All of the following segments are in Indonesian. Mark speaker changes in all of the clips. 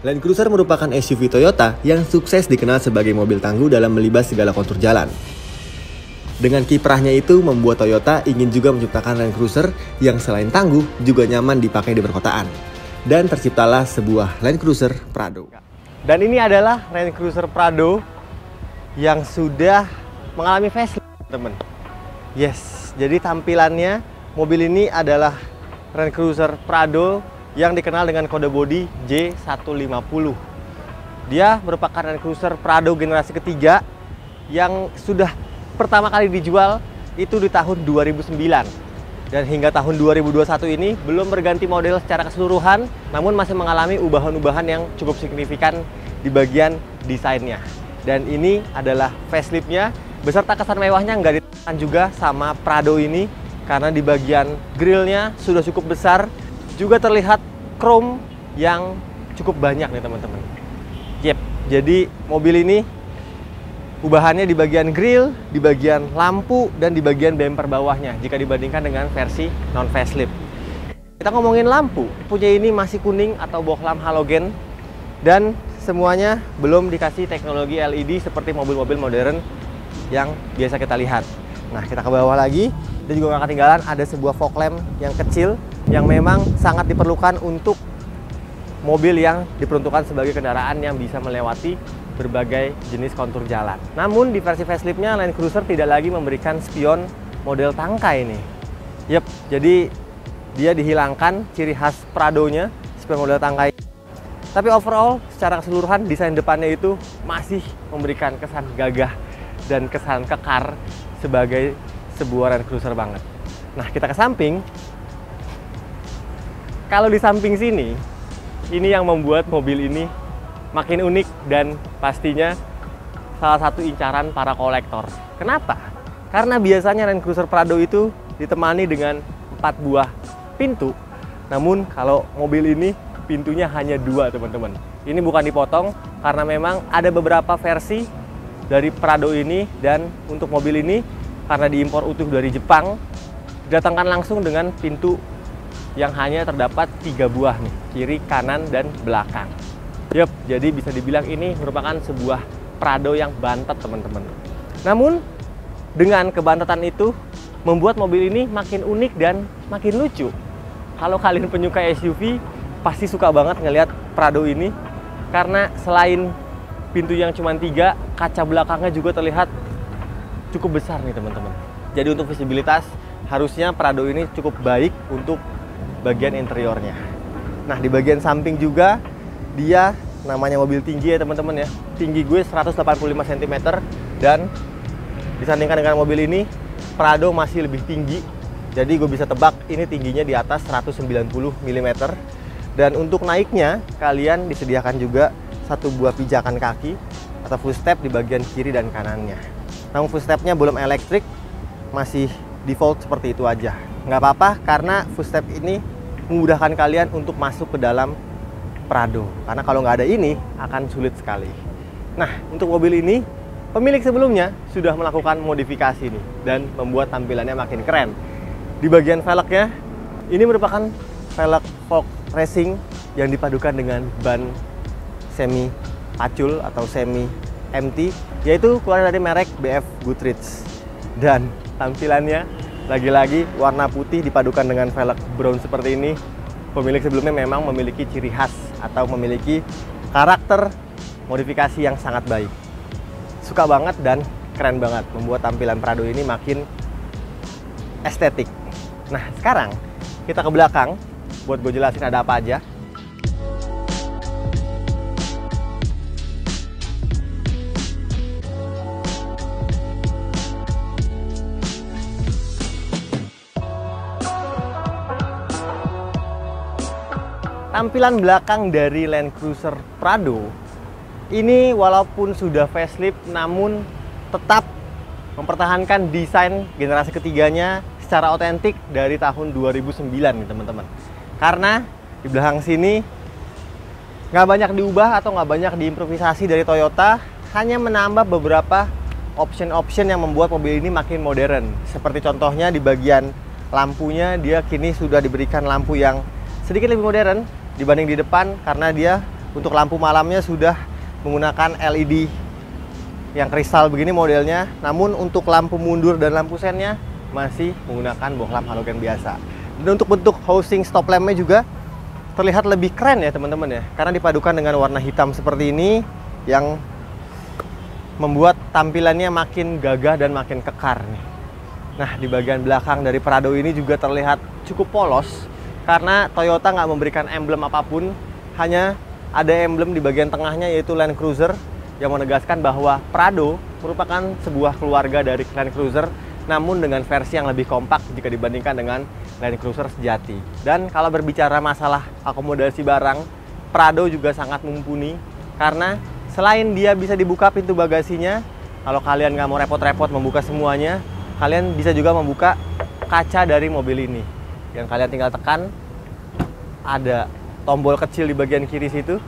Speaker 1: Land Cruiser merupakan SUV Toyota yang sukses dikenal sebagai mobil tangguh dalam melibas segala kontur jalan. Dengan kiprahnya itu membuat Toyota ingin juga menciptakan Land Cruiser yang selain tangguh juga nyaman dipakai di perkotaan. Dan terciptalah sebuah Land Cruiser Prado. Dan ini adalah Land Cruiser Prado yang sudah mengalami facelift, teman. Yes, jadi tampilannya mobil ini adalah Land Cruiser Prado yang dikenal dengan kode bodi J150. Dia merupakan Land Cruiser Prado generasi ketiga yang sudah pertama kali dijual itu di tahun 2009. Dan hingga tahun 2021 ini belum berganti model secara keseluruhan, namun masih mengalami ubahan-ubahan yang cukup signifikan di bagian desainnya. Dan ini adalah faceliftnya, beserta kesan mewahnya nggak ditekan juga sama Prado ini, karena di bagian grillnya sudah cukup besar. Juga terlihat chrome yang cukup banyak nih teman-teman. Yep, jadi mobil ini ubahannya di bagian grill, di bagian lampu, dan di bagian bumper bawahnya jika dibandingkan dengan versi non facelift. Kita ngomongin lampu, punya ini masih kuning atau bohlam halogen, dan semuanya belum dikasih teknologi LED seperti mobil-mobil modern yang biasa kita lihat. Nah, kita ke bawah lagi, dan juga nggak ketinggalan ada sebuah fog lamp yang kecil yang memang sangat diperlukan untuk mobil yang diperuntukkan sebagai kendaraan yang bisa melewati berbagai jenis kontur jalan. Namun di versi faceliftnya Land Cruiser tidak lagi memberikan spion model tangkai ini. Yep, jadi dia dihilangkan ciri khas Pradonya, spion model tangkai. Tapi overall secara keseluruhan desain depannya itu masih memberikan kesan gagah dan kesan kekar sebagai sebuah Land Cruiser banget. Nah, kita ke samping. Kalau di samping sini, ini yang membuat mobil ini makin unik dan pastinya salah satu incaran para kolektor. Kenapa? Karena biasanya Land Cruiser Prado itu ditemani dengan 4 buah pintu. Namun kalau mobil ini pintunya hanya 2, teman-teman. Ini bukan dipotong karena memang ada beberapa versi dari Prado ini, dan untuk mobil ini karena diimpor utuh dari Jepang, didatangkan langsung dengan pintu yang hanya terdapat 3 buah nih, kiri, kanan, dan belakang. Yup, jadi bisa dibilang ini merupakan sebuah Prado yang bantet, teman-teman. Namun, dengan kebantetan itu membuat mobil ini makin unik dan makin lucu. Kalau kalian penyuka SUV, pasti suka banget ngelihat Prado ini, karena selain pintu yang cuma 3, kaca belakangnya juga terlihat cukup besar nih, teman-teman. Jadi untuk visibilitas, harusnya Prado ini cukup baik untuk bagian interiornya. Nah, di bagian samping juga dia namanya mobil tinggi ya teman-teman ya. Tinggi gue 185 cm, dan disandingkan dengan mobil ini Prado masih lebih tinggi. Jadi gue bisa tebak ini tingginya di atas 190 mm. Dan untuk naiknya kalian disediakan juga satu buah pijakan kaki atau footstep di bagian kiri dan kanannya. Namun footstepnya belum elektrik, masih default seperti itu aja. Nggak apa-apa, karena footstep ini memudahkan kalian untuk masuk ke dalam Prado. Karena kalau nggak ada ini, akan sulit sekali. Nah, untuk mobil ini, pemilik sebelumnya sudah melakukan modifikasi nih, dan membuat tampilannya makin keren. Di bagian velgnya, ini merupakan velg Volk Racing yang dipadukan dengan ban semi pacul atau semi MT, yaitu keluaran dari merek BF Goodrich. Dan tampilannya lagi-lagi warna putih dipadukan dengan velg brown seperti ini. Pemilik sebelumnya memang memiliki ciri khas atau memiliki karakter modifikasi yang sangat baik. Suka banget dan keren banget, membuat tampilan Prado ini makin estetik. Nah, sekarang kita ke belakang buat gue jelasin ada apa aja. Tampilan belakang dari Land Cruiser Prado ini walaupun sudah facelift, namun tetap mempertahankan desain generasi ketiganya secara otentik dari tahun 2009 nih teman-teman. Karena di belakang sini nggak banyak diubah atau nggak banyak diimprovisasi dari Toyota, hanya menambah beberapa option-option yang membuat mobil ini makin modern. Seperti contohnya di bagian lampunya, dia kini sudah diberikan lampu yang sedikit lebih modern dibanding di depan, karena dia Untuk lampu malamnya sudah menggunakan LED yang kristal begini modelnya. Namun untuk lampu mundur dan lampu sennya masih menggunakan bohlam halogen biasa. Dan untuk bentuk housing stop lampnya juga terlihat lebih keren ya teman-teman ya. Karena dipadukan dengan warna hitam seperti ini yang membuat tampilannya makin gagah dan makin kekar nih. Nah, di bagian belakang dari Prado ini juga terlihat cukup polos karena Toyota nggak memberikan emblem apapun, hanya ada emblem di bagian tengahnya yaitu Land Cruiser yang menegaskan bahwa Prado merupakan sebuah keluarga dari Land Cruiser, namun dengan versi yang lebih kompak jika dibandingkan dengan Land Cruiser sejati. Dan kalau berbicara masalah akomodasi barang, Prado juga sangat mumpuni karena selain dia bisa dibuka pintu bagasinya, kalau kalian nggak mau repot-repot membuka semuanya, kalian bisa juga membuka kaca dari mobil ini. Yang kalian tinggal tekan, ada tombol kecil di bagian kiri situ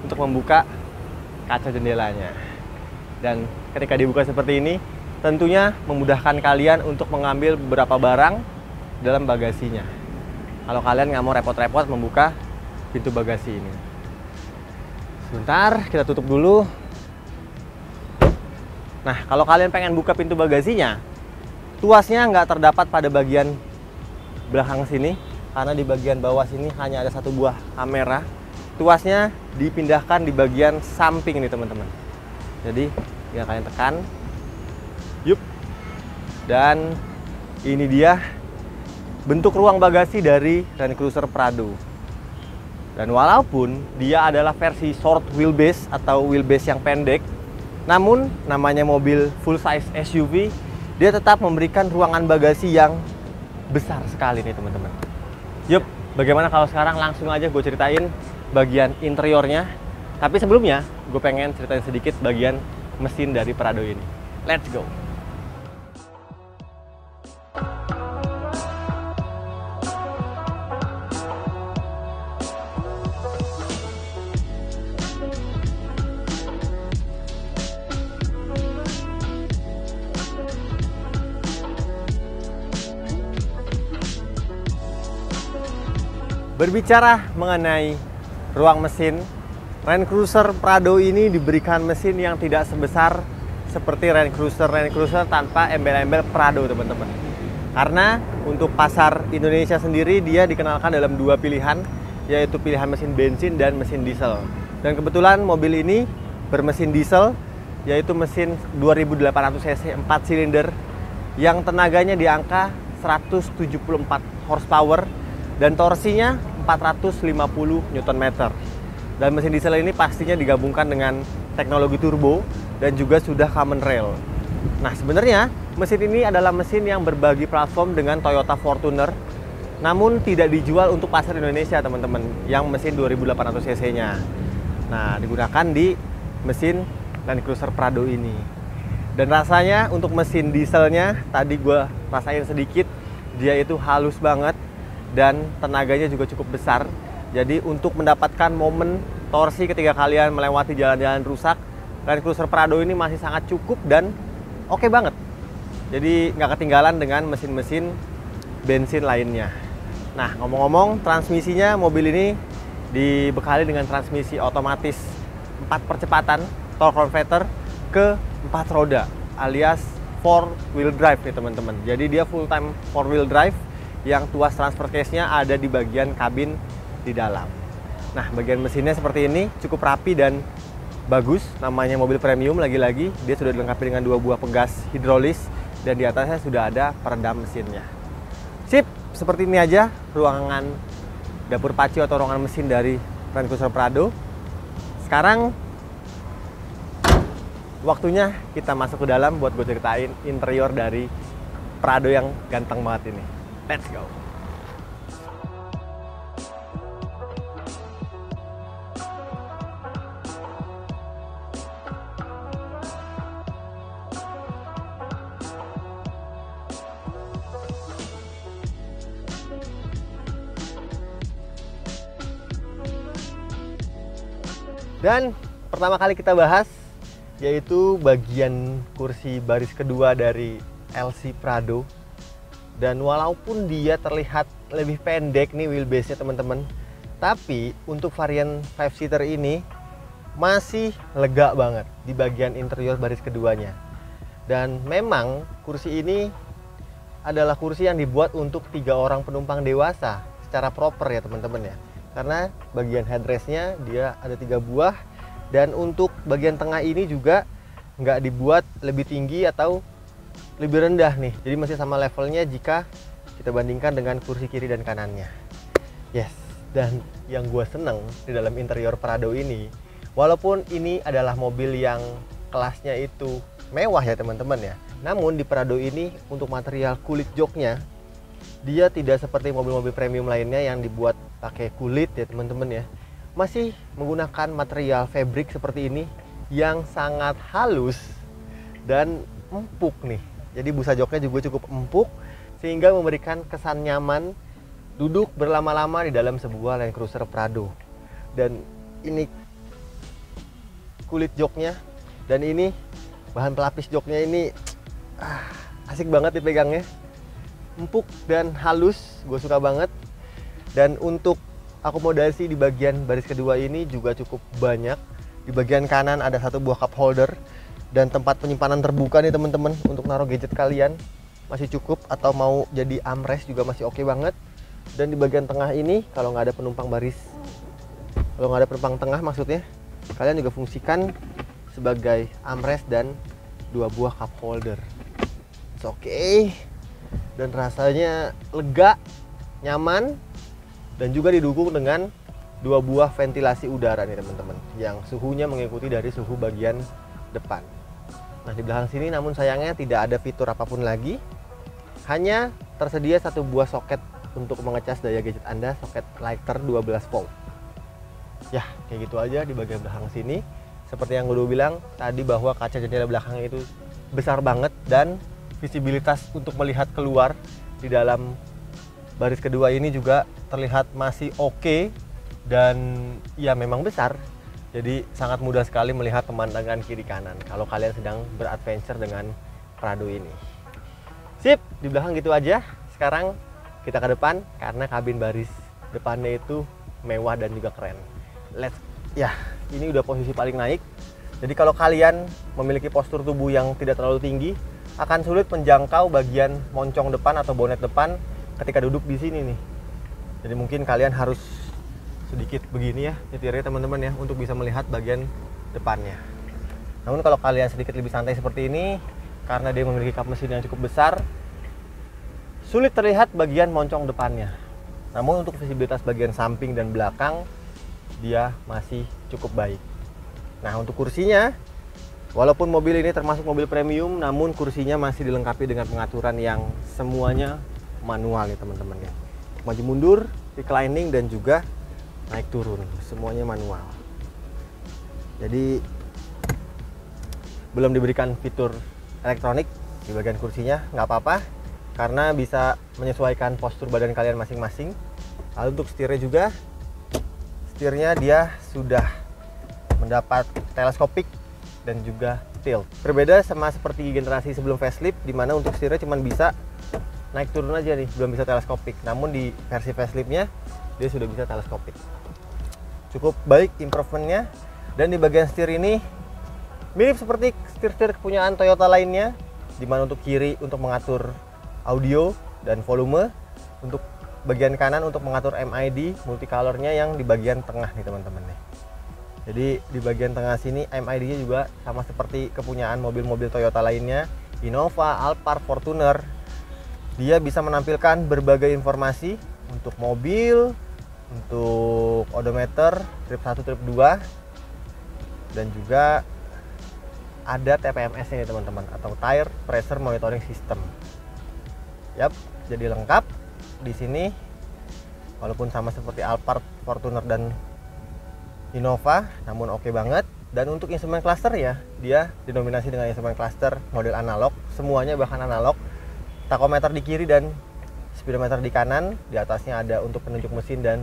Speaker 1: untuk membuka kaca jendelanya. Dan ketika dibuka seperti ini, tentunya memudahkan kalian untuk mengambil beberapa barang dalam bagasinya. Kalau kalian nggak mau repot-repot membuka pintu bagasi ini. Sebentar, kita tutup dulu. Nah, kalau kalian pengen buka pintu bagasinya, tuasnya nggak terdapat pada bagian belakang sini, karena di bagian bawah sini hanya ada satu buah kamera. Tuasnya dipindahkan di bagian samping nih teman-teman. Jadi ya kalian tekan, yup, dan ini dia bentuk ruang bagasi dari Land Cruiser Prado. Dan walaupun dia adalah versi short wheelbase atau wheelbase yang pendek, namun namanya mobil full size SUV, dia tetap memberikan ruangan bagasi yang besar sekali nih teman-teman. Yup, bagaimana kalau sekarang langsung aja gue ceritain bagian interiornya. Tapi sebelumnya, gue pengen ceritain sedikit bagian mesin dari Prado ini. Let's go! Berbicara mengenai ruang mesin, Land Cruiser Prado ini diberikan mesin yang tidak sebesar seperti Land Cruiser tanpa embel-embel Prado teman-teman. Karena untuk pasar Indonesia sendiri dia dikenalkan dalam dua pilihan, yaitu pilihan mesin bensin dan mesin diesel. Dan kebetulan mobil ini bermesin diesel, yaitu mesin 2800 cc 4 silinder yang tenaganya di angka 174 horsepower dan torsinya 450 Nm. Dan mesin diesel ini pastinya digabungkan dengan teknologi turbo dan juga sudah common rail. Nah, sebenarnya mesin ini adalah mesin yang berbagi platform dengan Toyota Fortuner, namun tidak dijual untuk pasar Indonesia teman-teman, yang mesin 2800 cc-nya. Nah, digunakan di mesin Land Cruiser Prado ini. Dan rasanya untuk mesin dieselnya, tadi gue rasain sedikit, dia itu halus banget dan tenaganya juga cukup besar. Jadi untuk mendapatkan momen torsi ketika kalian melewati jalan-jalan rusak, Land Cruiser Prado ini masih sangat cukup dan oke banget. Jadi nggak ketinggalan dengan mesin-mesin bensin lainnya. Nah, ngomong-ngomong, transmisinya mobil ini dibekali dengan transmisi otomatis 4 percepatan torque converter ke 4 roda alias 4-wheel drive nih teman-teman. Jadi dia full time 4-wheel drive yang tuas transfer case-nya ada di bagian kabin di dalam. Nah, bagian mesinnya seperti ini, cukup rapi dan bagus. Namanya mobil premium, lagi-lagi dia sudah dilengkapi dengan 2 buah pegas hidrolis dan di atasnya sudah ada peredam mesinnya. Sip, seperti ini aja ruangan dapur pacu atau ruangan mesin dari Land Cruiser Prado. Sekarang waktunya kita masuk ke dalam buat gue ceritain interior dari Prado yang ganteng banget ini. Let's go! Dan pertama kali kita bahas yaitu bagian kursi baris kedua dari LC Prado. Dan walaupun dia terlihat lebih pendek nih wheelbase-nya teman-teman, Tapi untuk varian 5-seater ini masih lega banget di bagian interior baris keduanya. Dan memang kursi ini adalah kursi yang dibuat untuk 3 orang penumpang dewasa secara proper ya teman-teman ya. Karena bagian headrestnya dia ada 3 buah, dan untuk bagian tengah ini juga nggak dibuat lebih tinggi atau lebih rendah nih. Jadi masih sama levelnya jika kita bandingkan dengan kursi kiri dan kanannya. Yes, dan yang gue seneng di dalam interior Prado ini, walaupun ini adalah mobil yang kelasnya itu mewah ya teman-teman ya, namun di Prado ini untuk material kulit joknya dia tidak seperti mobil-mobil premium lainnya yang dibuat pakai kulit ya teman-teman ya. Masih menggunakan material fabric seperti ini yang sangat halus dan empuk nih. Jadi busa joknya juga cukup empuk sehingga memberikan kesan nyaman duduk berlama-lama di dalam sebuah Land Cruiser Prado. Dan ini kulit joknya dan ini bahan pelapis joknya ini asik banget dipegangnya, empuk dan halus, gue suka banget. Dan untuk akomodasi di bagian baris kedua ini juga cukup banyak. Di bagian kanan ada 1 buah cup holder dan tempat penyimpanan terbuka nih teman-teman untuk naruh gadget kalian masih cukup, atau mau jadi armrest juga masih oke banget. Dan di bagian tengah ini kalau nggak ada penumpang tengah maksudnya, kalian juga fungsikan sebagai armrest dan 2 buah cup holder. Oke. Dan rasanya lega, nyaman, dan juga didukung dengan 2 buah ventilasi udara nih teman-teman, yang suhunya mengikuti dari suhu bagian depan. Nah di belakang sini namun sayangnya tidak ada fitur apapun lagi, hanya tersedia 1 buah soket untuk mengecas daya gadget Anda, soket lighter 12 volt. Ya kayak gitu aja di bagian belakang sini. Seperti yang gue udah bilang tadi bahwa kaca jendela belakang itu besar banget, dan visibilitas untuk melihat keluar di dalam baris kedua ini juga terlihat masih oke. Dan ya memang besar, jadi sangat mudah sekali melihat pemandangan kiri kanan kalau kalian sedang beradventure dengan Prado ini. Sip, di belakang gitu aja. Sekarang kita ke depan karena kabin baris depannya itu mewah dan juga keren. Ya, ini udah posisi paling naik. Jadi kalau kalian memiliki postur tubuh yang tidak terlalu tinggi, akan sulit menjangkau bagian moncong depan atau bonet depan ketika duduk di sini nih. Jadi mungkin kalian harus sedikit begini ya nyetirnya teman-teman ya, untuk bisa melihat bagian depannya. Namun kalau kalian sedikit lebih santai seperti ini, karena dia memiliki kap mesin yang cukup besar, sulit terlihat bagian moncong depannya. Namun untuk visibilitas bagian samping dan belakang dia masih cukup baik. Nah untuk kursinya, walaupun mobil ini termasuk mobil premium, namun kursinya masih dilengkapi dengan pengaturan yang semuanya manual ya teman-teman ya. Maju mundur, reclining, dan juga naik turun, semuanya manual. Jadi belum diberikan fitur elektronik di bagian kursinya, nggak apa-apa karena bisa menyesuaikan postur badan kalian masing-masing. Lalu untuk setirnya juga, setirnya dia sudah mendapat teleskopik dan juga tilt. Berbeda sama seperti generasi sebelum facelift, di mana untuk setirnya cuma bisa naik turun aja nih, belum bisa teleskopik. Namun di versi faceliftnya dia sudah bisa teleskopik. Cukup baik improvementnya. Dan di bagian setir ini mirip seperti setir-setir kepunyaan Toyota lainnya, dimana untuk kiri untuk mengatur audio dan volume, untuk bagian kanan untuk mengatur MID multicolornya yang di bagian tengah nih teman-teman nih. Jadi di bagian tengah sini MID-nya juga sama seperti kepunyaan mobil-mobil Toyota lainnya, Innova, Alphard, Fortuner. Dia bisa menampilkan berbagai informasi untuk mobil, untuk odometer trip 1, trip 2, dan juga ada TPMS ini teman-teman, atau Tire Pressure Monitoring System. Yap, jadi lengkap di sini. Walaupun sama seperti Alphard, Fortuner, dan Innova, namun oke banget. Dan untuk instrumen cluster ya, dia didominasi dengan instrumen cluster model analog, semuanya bahkan analog. Tachometer di kiri dan speedometer di kanan. Di atasnya ada untuk penunjuk mesin dan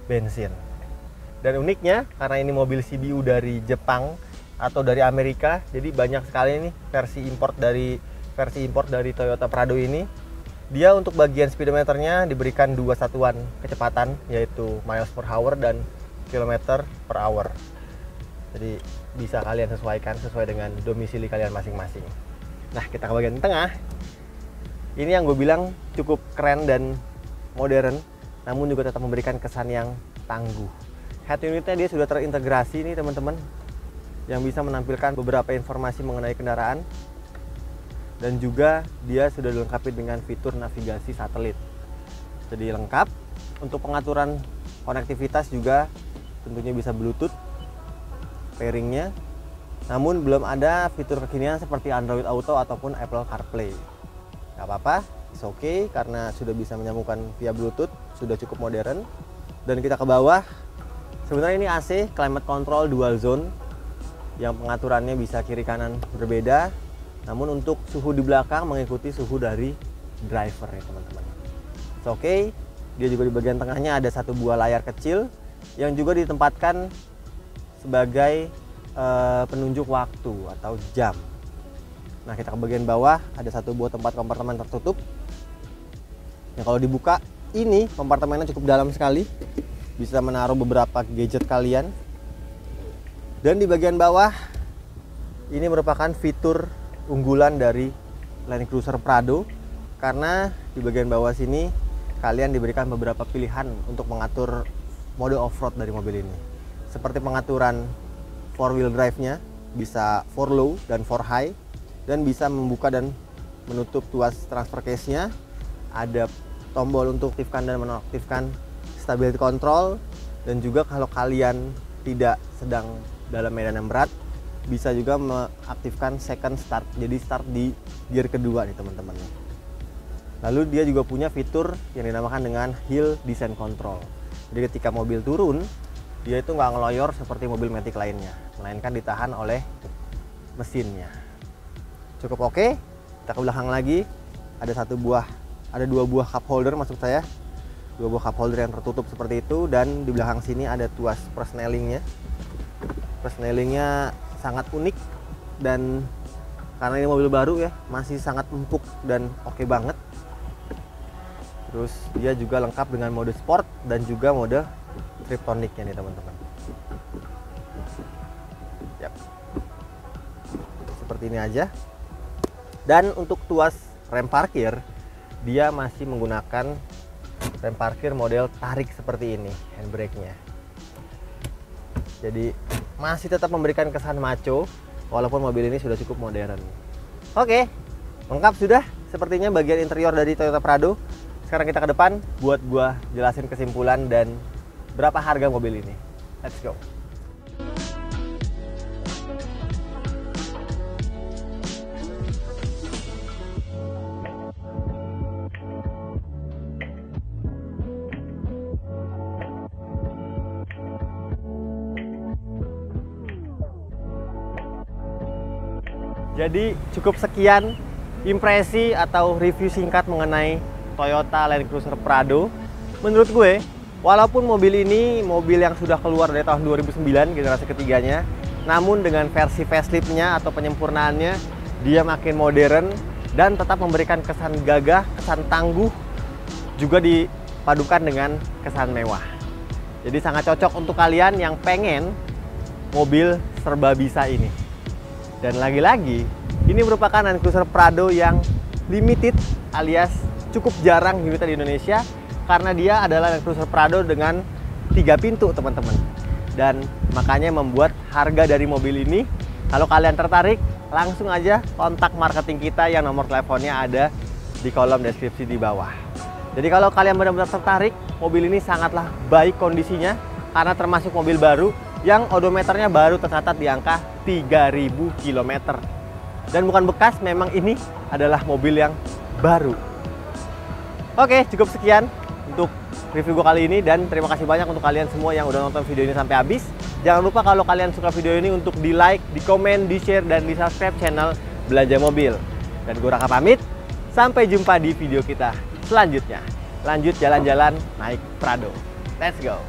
Speaker 1: bensin. Dan uniknya, karena ini mobil CBU dari Jepang atau dari Amerika, jadi banyak sekali nih versi import dari Toyota Prado ini Dia untuk bagian speedometernya diberikan 2 satuan kecepatan, yaitu miles per hour dan kilometer per hour. Jadi bisa kalian sesuaikan sesuai dengan domisili kalian masing-masing. Nah, kita ke bagian tengah. Ini yang gue bilang cukup keren dan modern, namun juga tetap memberikan kesan yang tangguh. Head unitnya dia sudah terintegrasi nih teman-teman, yang bisa menampilkan beberapa informasi mengenai kendaraan. Dan juga dia sudah dilengkapi dengan fitur navigasi satelit. Jadi lengkap. Untuk pengaturan konektivitas juga tentunya bisa Bluetooth pairingnya. Namun belum ada fitur kekinian seperti Android Auto ataupun Apple CarPlay. Gak apa-apa, it's okay karena sudah bisa menyambungkan via Bluetooth, sudah cukup modern. Dan kita ke bawah. Sebenarnya ini AC, climate control dual zone, yang pengaturannya bisa kiri kanan berbeda. Namun untuk suhu di belakang mengikuti suhu dari driver ya teman-teman. It's okay. Dia juga di bagian tengahnya ada satu buah layar kecil yang juga ditempatkan sebagai penunjuk waktu atau jam. Nah, kita ke bagian bawah ada satu buah tempat kompartemen tertutup. Yang kalau dibuka ini kompartemennya cukup dalam sekali. Bisa menaruh beberapa gadget kalian. Dan di bagian bawah ini merupakan fitur unggulan dari Land Cruiser Prado, karena di bagian bawah sini kalian diberikan beberapa pilihan untuk mengatur mode off-road dari mobil ini. Seperti pengaturan 4-wheel drive-nya, bisa 4 low dan 4 high, dan bisa membuka dan menutup tuas transfer case-nya. Ada tombol untuk aktifkan dan menonaktifkan stability control, dan juga kalau kalian tidak sedang dalam medan yang berat, bisa juga mengaktifkan second start, jadi start di gear kedua nih teman-teman. Lalu dia juga punya fitur yang dinamakan dengan hill descent control. Jadi ketika mobil turun, dia itu nggak ngeloyor seperti mobil Matic lainnya, melainkan ditahan oleh mesinnya. Cukup oke. Kita ke belakang lagi, ada dua buah cup holder maksud saya, 2 buah cup holder yang tertutup seperti itu, dan di belakang sini ada tuas persnelingnya. Persnelingnya sangat unik, dan karena ini mobil baru ya, masih sangat empuk dan oke banget. Terus dia juga lengkap dengan mode sport dan juga mode triptoniknya nih teman-teman. Yap. Seperti ini aja. Dan untuk tuas rem parkir, dia masih menggunakan rem parkir model tarik seperti ini, handbrake-nya. Jadi masih tetap memberikan kesan maco walaupun mobil ini sudah cukup modern. Oke, lengkap sudah sepertinya bagian interior dari Toyota Prado. Sekarang kita ke depan buat gua jelasin kesimpulan dan berapa harga mobil ini. Let's go. Jadi cukup sekian impresi atau review singkat mengenai Toyota Land Cruiser Prado. Menurut gue, walaupun mobil ini mobil yang sudah keluar dari tahun 2009 generasi ketiganya, namun dengan versi facelift-nya atau penyempurnaannya, dia makin modern dan tetap memberikan kesan gagah, kesan tangguh, juga dipadukan dengan kesan mewah. Jadi sangat cocok untuk kalian yang pengen mobil serba bisa ini. Dan lagi-lagi, ini merupakan Land Cruiser Prado yang limited alias cukup jarang unitnya di Indonesia, karena dia adalah Land Cruiser Prado dengan 3 pintu teman-teman. Dan makanya membuat harga dari mobil ini, kalau kalian tertarik, langsung aja kontak marketing kita yang nomor teleponnya ada di kolom deskripsi di bawah. Jadi kalau kalian benar-benar tertarik, mobil ini sangatlah baik kondisinya, karena termasuk mobil baru yang odometernya baru tercatat di angka 3000 km. Dan bukan bekas, memang ini adalah mobil yang baru. Oke, cukup sekian untuk review gue kali ini, dan terima kasih banyak untuk kalian semua yang udah nonton video ini sampai habis. Jangan lupa kalau kalian suka video ini untuk di like, di komen, di share, dan di subscribe channel Belanja Mobil. Dan gue Raka pamit, sampai jumpa di video kita selanjutnya. Lanjut jalan-jalan naik Prado. Let's go!